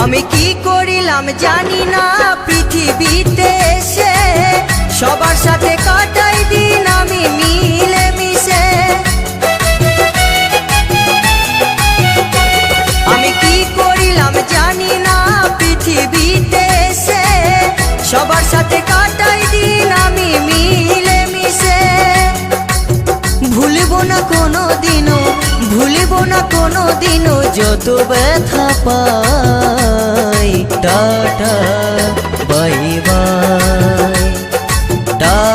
আমি কি করিলাম জানি না পৃথিবীতে এসে, সবার সাথে কাটাই দিন আমি মিলে মিশে। আমি কি করিলাম জানি না পৃথিবীতে এসে, সবার সাথে কাটাই দিন আমি মিলে মিশে। ভুলব না কোনো দিনও, ভুলব না কোনো দিনও যত ব্যথা পাই। Tata bye bye, tata.